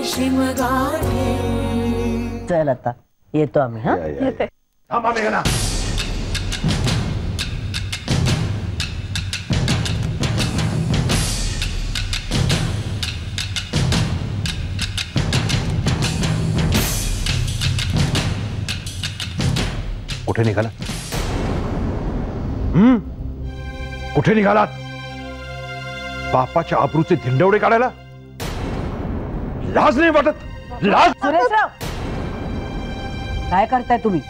शिमगाठी। चल आता येतो आम्ही। हा येते। थांबा मेघना, कुठे निघाला? कुठे निघालात? बापाच्या आबरूचे धिंडवडे काढायला लाज नाही वाटत? लाज? सुरेशराव, काय करताय तुम्ही?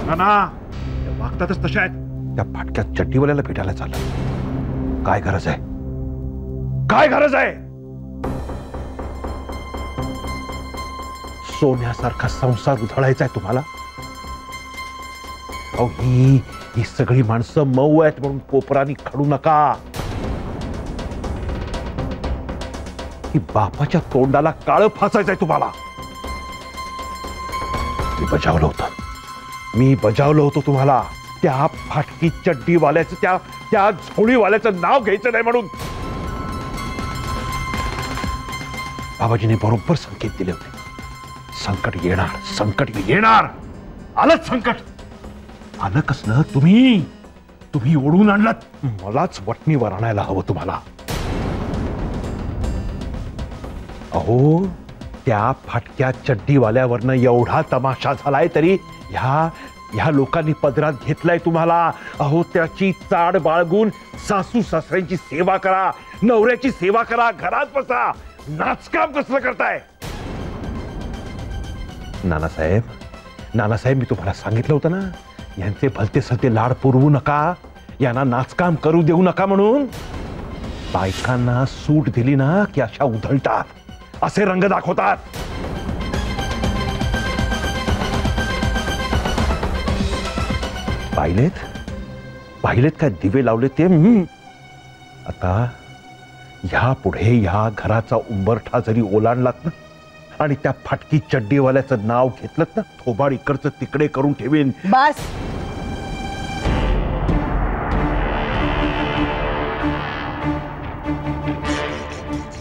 ना वागतातच तशा आहेत। त्या फाटक्या चड्डीवाल्याला भेटायला चाललं। काय गरज आहे? काय गरज आहे? सोन्यासारखा संसार उधळायचा आहे तुम्हाला? अहो ही सगळी माणसं मऊ आहेत म्हणून कोपरानी खडू नका। ही बापाच्या तोंडाला काळं फासायचंय तुम्हाला। मी बजावलं होतं तुम्हाला। त्या फाटकी चड्डीवाल्याचं, त्या झोळीवाल्याचं नाव घ्यायचं नाही म्हणून। बाबाजीने बरोबर संकेत दिले होते, संकट येणार, संकट येणार। आलंच संकट। आलं कसलं? तुम्ही ओढून आणलात। मलाच वटणीवर आणायला हवं तुम्हाला। अहो त्या फाटक्या चड्डीवाल्यावरनं एवढा तमाशा झालाय तरी ह्या लोकांनी पदरात घेतलाय तुम्हाला। अहो त्याची चाड बाळगून सासू सासऱ्यांची सेवा करा, नवऱ्याची सेवा करा, घरात बसा। नाचकाम कसलं करताय? नानासाहेब मी तुम्हाला सांगितलं होतं ना, यांचे भलते सलते लाड पुरवू नका, यांना नाचकाम करू देऊ नका म्हणून। बायकांना सूट दिली ना की अशा उधळतात, असे रंग दाखवतात। पाहिलेत काय दिवे लावले ते? आता ह्या पुढे ह्या घराचा उंबरठा जरी ओलांडलात ना आणि त्या फाटकी चड्डीवाल्याचं नाव घेतलं ना, थोबाड इकडचं तिकडे करून ठेवीन। बस।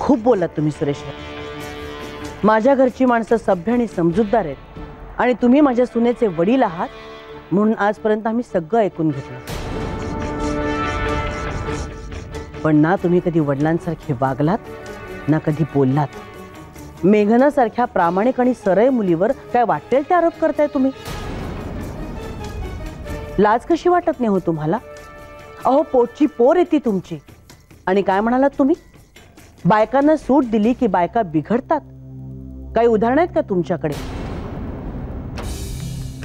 खूप बोललात तुम्ही सुरेश। माझ्या घरची माणसं सभ्य आणि समजूतदार आहेत आणि तुम्ही माझ्या सुनेचे वडील आहात म्हणून आजपर्यंत आम्ही सगळं ऐकून घेतलं। पण ना तुम्ही कधी वडिलांसारखे वागलात ना कधी बोललात। मेघनासारख्या प्रामाणिक आणि सरळ मुलीवर काय वाटेल ते आरोप करताय तुम्ही। लाज कशी वाटत नाही हो तुम्हाला? अहो पोटची पोर येते तुमची आणि काय म्हणालात तुम्ही? बायकांना सूट दिली की बायका बिघडतात। काही उदाहरण आहेत का तुमच्याकडे?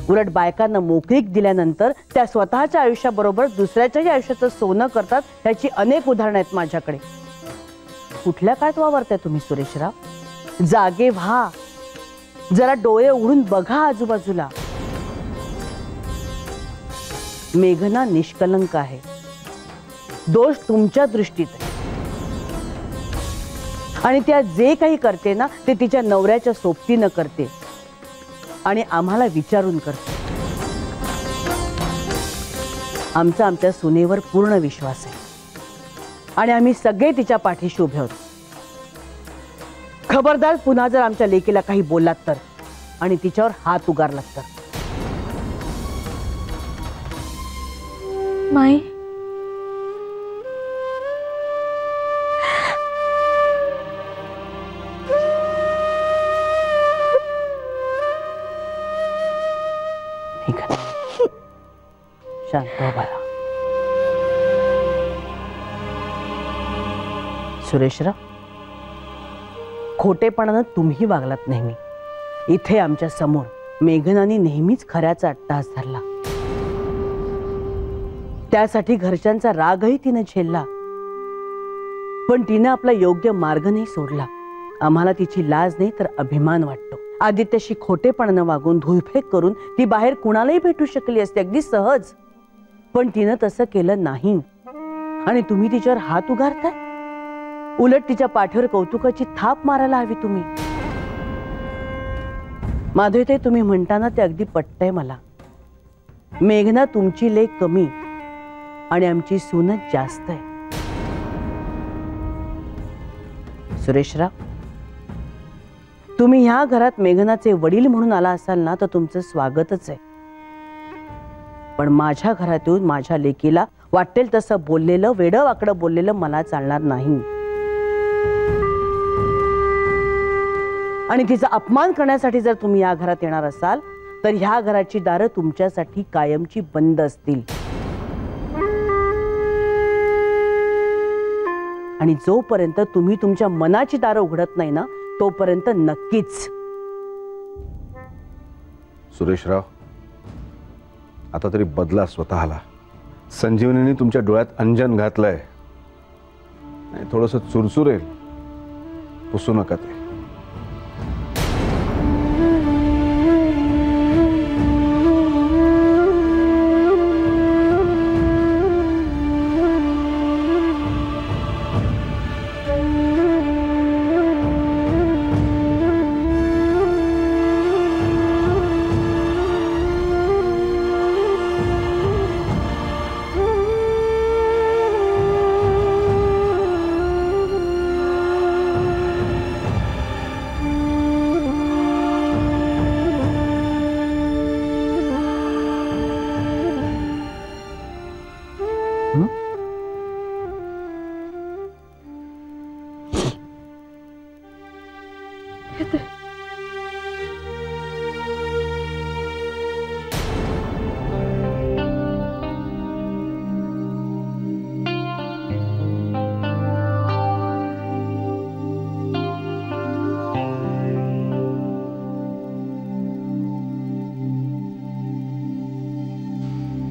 उलट बायकांना मोकळीक दिल्यानंतर त्या स्वतःच्या आयुष्याबरोबर दुसऱ्याच्याही आयुष्याचं सोनं करतात, याची अनेक उदाहरणं आहेत माझ्याकडे। कुठल्या काळात वावरताय तुम्ही सुरेशराव? जागे व्हा, जरा डोळे उघडून बघा आजूबाजूला। मेघना निष्कलंक आहे, दोष तुमच्या दृष्टीत आहे आणि त्या जे काही करते ना ते तिच्या नवऱ्याच्या सोबतीनं करते आणि आम्हाला विचारून करते। आमच्या सुनेवर पूर्ण विश्वास आहे आणि आम्ही सगळे तिच्या पाठीशी उभे आहोत। खबरदार पुन्हा जर आमच्या लेकीला काही बोललात तर आणि तिच्यावर हात उगारलात तर। माई, शांत हो बाळा। सुरेशराव, खोटेपणानं तुम्ही वागलात नेहमी। इथे आमच्या समोर मेघनाने नेहमीच खऱ्याचा अट्टहास धरला, त्यासाठी घरच्यांचा रागही तिने झेलला, पण तिने आपला योग्य मार्ग नाही सोडला। आम्हाला तिची लाज नाही तर अभिमान वाटतो। आदित्यशी खोटेपणानं वागून धुळफेक करून ती बाहेर कुणालाही भेटू शकली असते अगदी सहज, पण तिनं तसं केलं नाही आणि तुम्ही तिच्यावर हात उगारताय। उलट तिच्या पाठीवर कौतुकाची थाप मारायला हवी तुम्ही। माधुरीताई, तुम्ही म्हणताना ते अगदी पटतंय मला, मेघना तुमची लेक कमी आणि आमची सूनच जास्त आहे. सुरेशराव, तुम्ही ह्या घरात मेघनाचे वडील म्हणून आला असाल ना तर तुमचं स्वागतच आहे. पण माझ्या घरात येऊन माझ्या लेकीला वाटेल तसं बोललेलं, वेडं वाकडं बोललेलं मला चालणार नाही. आणि तिचा अपमान करण्यासाठी जर तुम्ही या घरात येणार असाल तर ह्या घराची दारं तुमच्यासाठी कायमची बंद असतील. आणि जोपर्यंत तुम्ही तुमच्या मनाची दारं उघडत नाही ना तोपर्यंत नक्कीच. सुरेशराव, आता तरी बदला स्वतःला. संजीवनीने तुमच्या डोळ्यात अंजन घातलंय. नाही थोडंसं चुरचुरेल, पुसू नका ते.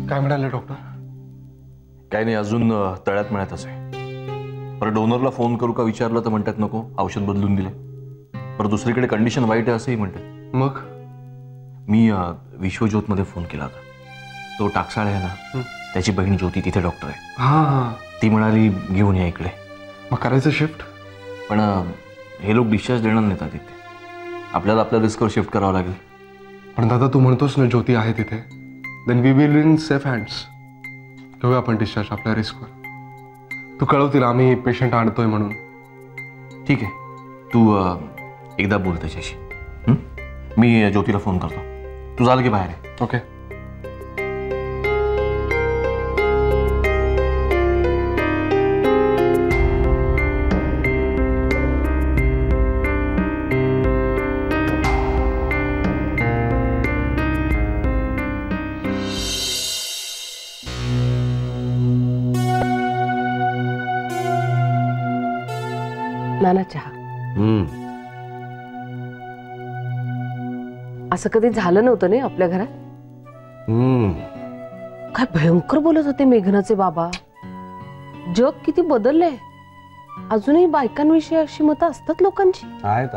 काय म्हणाले डॉक्टर? काय नाही, अजून तळ्यात मिळतच आहे. पर डोनरला फोन करू का विचारलं तर म्हणतात नको, औषध बदलून दिले. पर दुसरीकडे कंडिशन वाईट आहे असंही म्हणतात. मग मी विश्वज्योतमध्ये फोन केला होता. तो टाकसाळे आहे ना, त्याची बहीण ज्योती तिथे डॉक्टर आहे. हां, ती म्हणाली घेऊन या इकडे. मग करायचं शिफ्ट? पण हे लोक डिस्चार्ज देणार नाहीत तिथे. आपल्याला आपल्या रिस्कवर शिफ्ट करावं लागेल. पण दादा, तू म्हणतोस ना ज्योती आहे तिथे, then we will in safe hands. घेऊया आपण डिस्चार्ज आपल्या रिस्कवर. तू कळवतील आम्ही पेशंट आणतोय म्हणून. ठीक आहे, तू एकदा बोल त्याच्याशी. मी ज्योतीला फोन करतो. तू झालं की बाहेर आहे. ओके. नाना चहा. असं कधी झालं नव्हतं नाही आपल्या घरात. काय भयंकर बोलत होते मेघनाचे बाबा. जग किती बदललंय. अजूनही बायकांविषयी अशी मतं असतात लोकांची. आहेत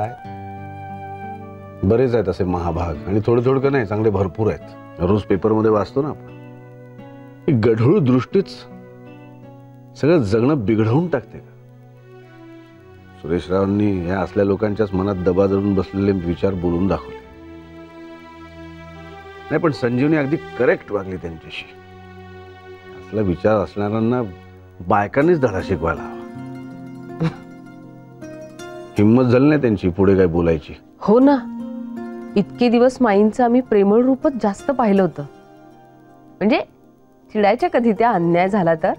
बरेच आहेत असे महाभाग. आणि थोडं थोडं का नाही, चांगले भरपूर आहेत. रोज पेपरमध्ये वाचतो ना आपण. गढूळ दृष्टीच सगळं जगणं बिघडवून टाकते. सुरेशरावांनी या असल्या लोकांच्याच मनात दबा धरून बसलेले विचार बोलून दाखवले. नाही पण संजीवनी अगदी करेक्ट वागली त्यांच्याशी. असला विचार असणाऱ्यांना बायकांनीच धडा शिकवायला हवा. हिंमत झाली नाही त्यांची पुढे काय बोलायची. हो ना, इतके दिवस माईंचं आम्ही प्रेमळ रूपच जास्त पाहिलं होतं. म्हणजे चिडायच्या कधी त्या अन्याय झाला तर,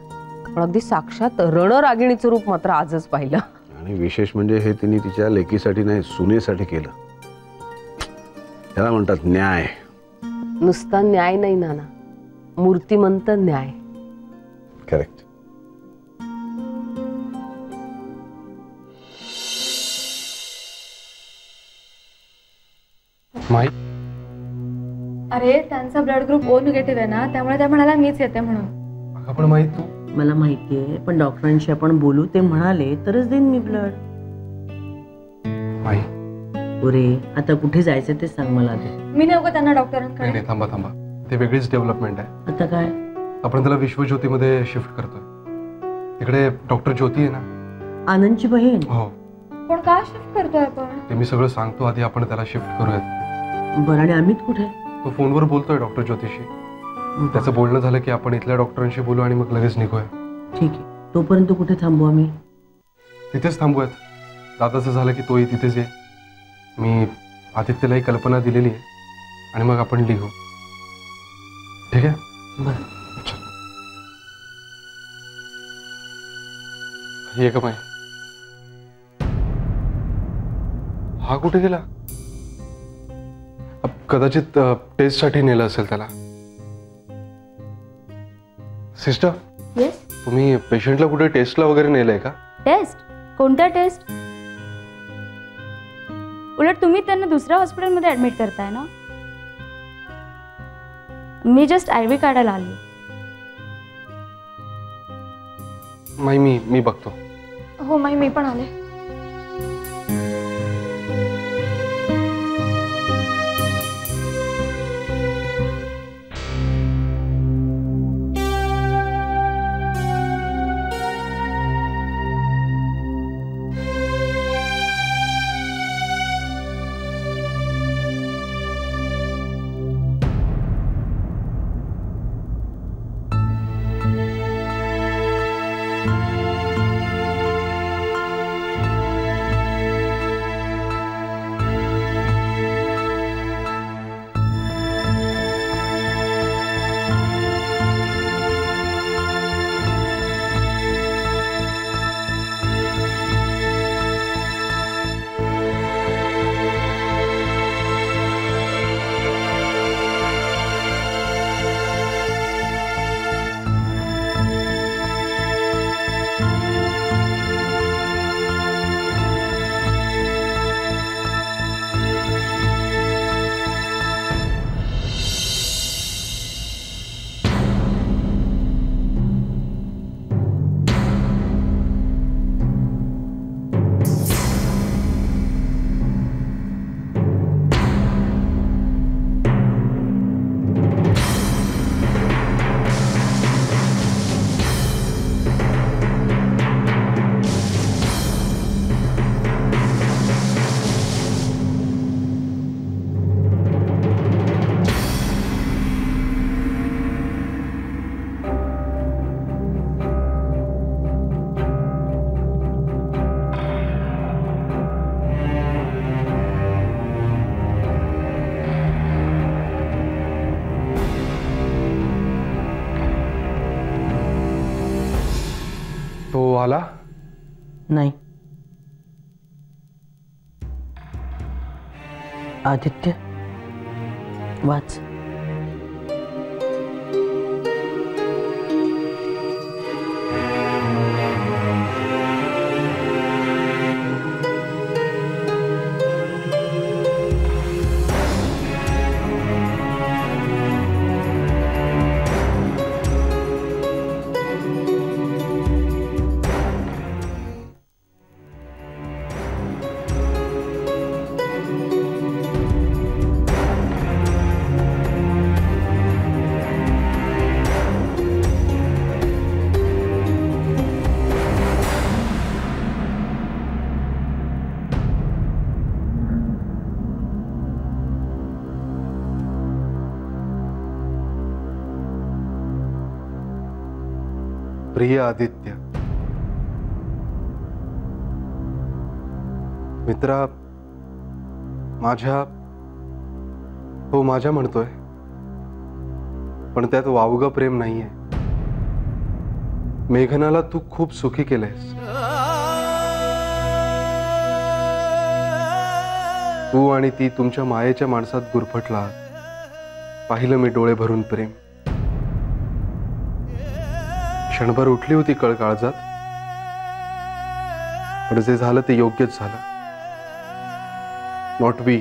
पण अगदी साक्षात रणरागिणीचं रूप मात्र आजच पाहिलं. आणि विशेष म्हणजे हे तिने तिच्या लेकीसाठी नाही, सुनेसाठी केलं. त्याला म्हणतात न्याय. नुसता न्याय नाही नाना, मूर्तिमंत न्याय. करेक्ट. माहित? अरे त्यांचा ब्लड ग्रुप ओ निगेटिव्ह आहे ना, त्यामुळे त्या म्हणाला मीच येते म्हणून. आपण माहित तू? मला माहितीये, पण डॉक्टरांशी आपण बोलू. ते म्हणाले तरच देईन मी ब्लड. माही पुरे आता कुठे जायचं ते सांग मला आधी. मी नेऊ का त्यांना डॉक्टरांकडे? नाही, थांबा थांबा. ते वेगळीच डेव्हलपमेंट आहे. आता काय? आपण त्याला विश्वज्योतीमध्ये शिफ्ट करतोय. तिकडे डॉक्टर ज्योती आहे ना, आनंदची बहीण. हो. पण का शिफ्ट करतोय आपण? ते मी सगळं सांगतो, आधी आपण त्याला शिफ्ट करूयात. बरं, आणि अमित कुठे? तो फोनवर बोलतोय डॉक्टर ज्योतिषी. त्याचं बोलणं झालं की आपण इथल्या डॉक्टरांशी बोलू आणि मग लगेच निघूया. ठीक आहे. तोपर्यंत कुठे थांबू आम्ही? तिथेच थांबूयात. दादाचं झालं की तोही तिथेच ये. मी आदित्यलाही कल्पना दिलेली आहे आणि मग आपण लिहू. ठीक आहे? बरं. ये का माय, हा कुठे गेला? कदाचित टेस्टसाठी नेलं असेल त्याला. Sister, yes. तुम्ही पेशंटला कुठे टेस्टला वगैरे नेलंय का? टेस्ट? कोणत्या टेस्ट? उलट तुम्ही त्यांना दुसऱ्या हॉस्पिटलमध्ये ऍडमिट करताय ना. मी जस्ट IV काढायला आली. माई मी बघतो. हो माई, मी पण आले. तो आला नाही. आदित्य, वाच. प्रिय आदित्य, मित्रा, माझ्या म्हणतोय, पण त्यात वावगं प्रेम नाहीये. मेघनाला तू खूप सुखी केलंयस. तू आणि ती तुमच्या मायेच्या माणसात गुरफटला. पाहिलं मी डोळे भरून प्रेम. क्षणभर उठली होती कळ काळजात, पण जे झालं ते योग्यच झालं. Not we,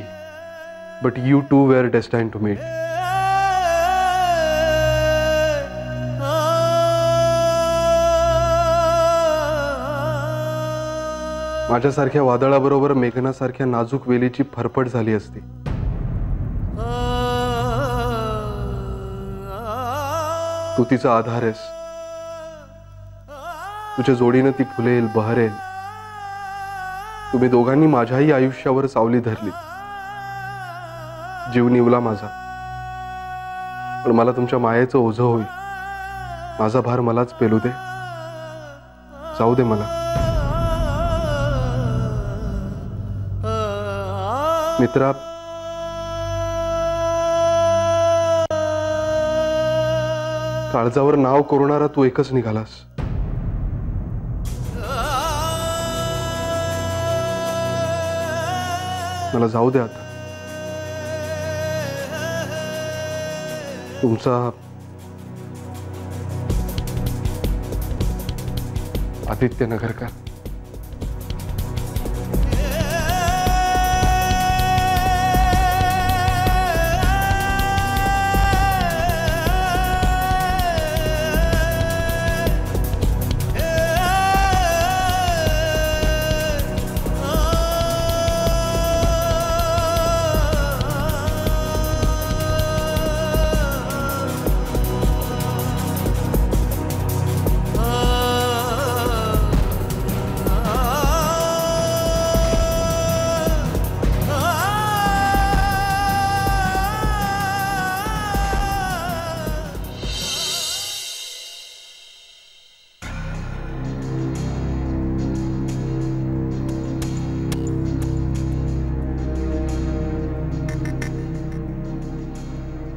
but you two were destined to meet. माझ्यासारख्या वादळाबरोबर मेघनासारख्या नाजूक वेलीची फरफट झाली असती. तू तिचा आधार आहेस. तुझ्या जोडीनं ती फुलेल, बहरेल. तुम्ही दोघांनी माझ्याही आयुष्यावर सावली धरली. जीव निवला माझा. पण मला तुमच्या मायेचं ओझं होईल. माझा भार मलाच पेलू दे. जाऊ दे मला. मित्रा, काळजावर नाव कोरणारा तू एकच निघालास. मला जाऊ दे आता. तुमचा आदित्य नगरकर.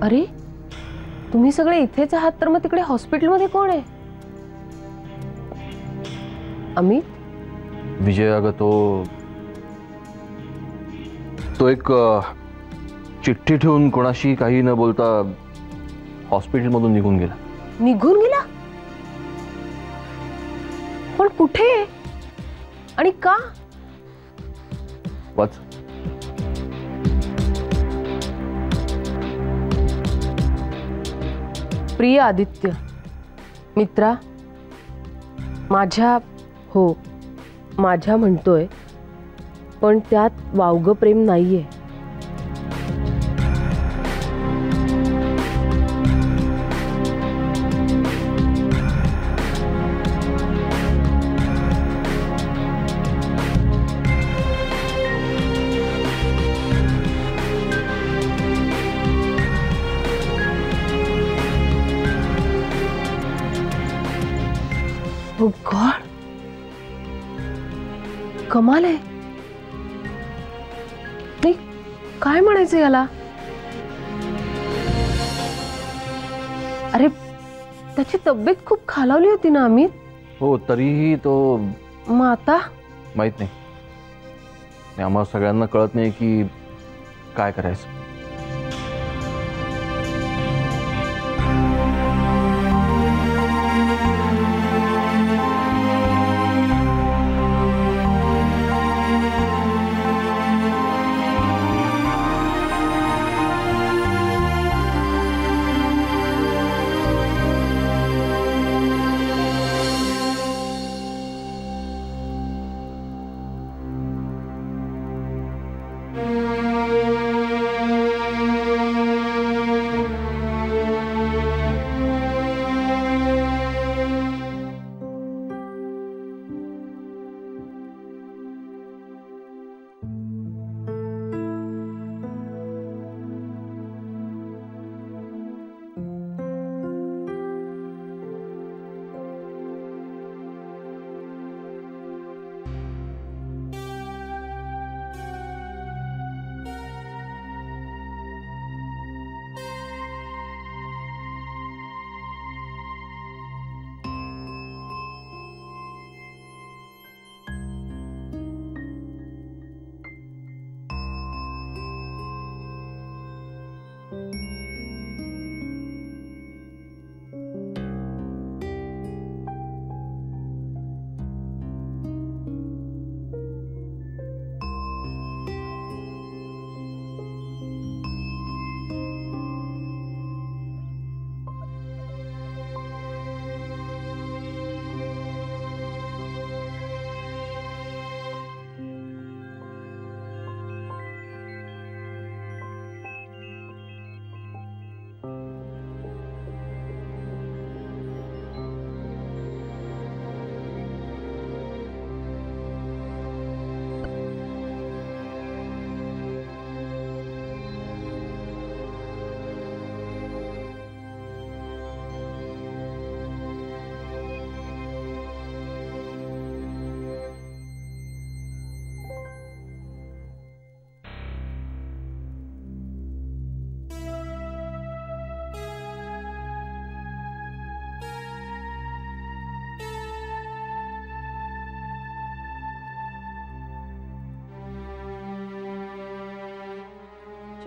अरे तुम्ही सगळे इथेच आहात, तर मग तिकडे हॉस्पिटलमध्ये कोण आहे? अमित? विजय, अगं तो एक चिठ्ठी ठेवून कोणाशी काही न बोलता हॉस्पिटलमधून निघून गेला. निघून गेला? पण कुठे आणि का? वाच. प्रिय आदित्य, मित्रा, माझ्या म्हणतोय, पण त्यात वावगं प्रेम नाहीये. Oh God, कमाल आहे. नाही, काय म्हणायचं याला? अरे त्याची तब्येत खूप खालावली होती ना अमित? हो, तरीही तो. मग आता माहित नाही. आम्हाला सगळ्यांना कळत नाही की काय करायचं.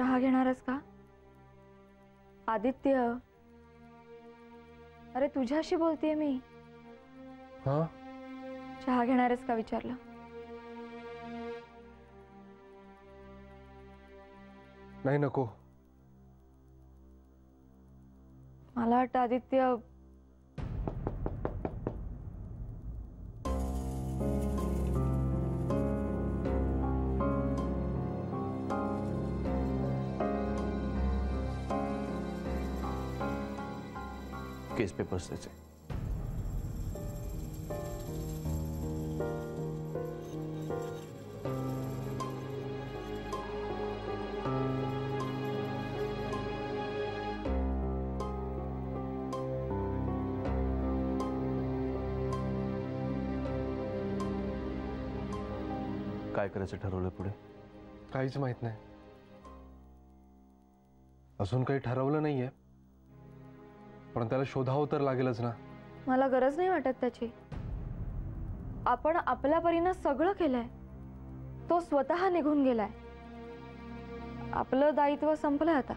चहा घेणारस का? आदित्य, अरे तुझ्याशी बोलतेय मी. हा, चहा घेणारस का विचारलं. नाही नको. मला वाटतं आदित्य, केस पेपर्स त्याचे. काय करायचं ठरवलं पुढे? काहीच माहित नाही. अजून काही ठरवलं नाहीये, पण त्याला शोधावं तर लागेलच ना. मला गरज नाही वाटत त्याची. आपण आपल्या परीनं सगळं केलंय. तो स्वतः निघून गेलाय. आपलं दायित्व संपलंय आता.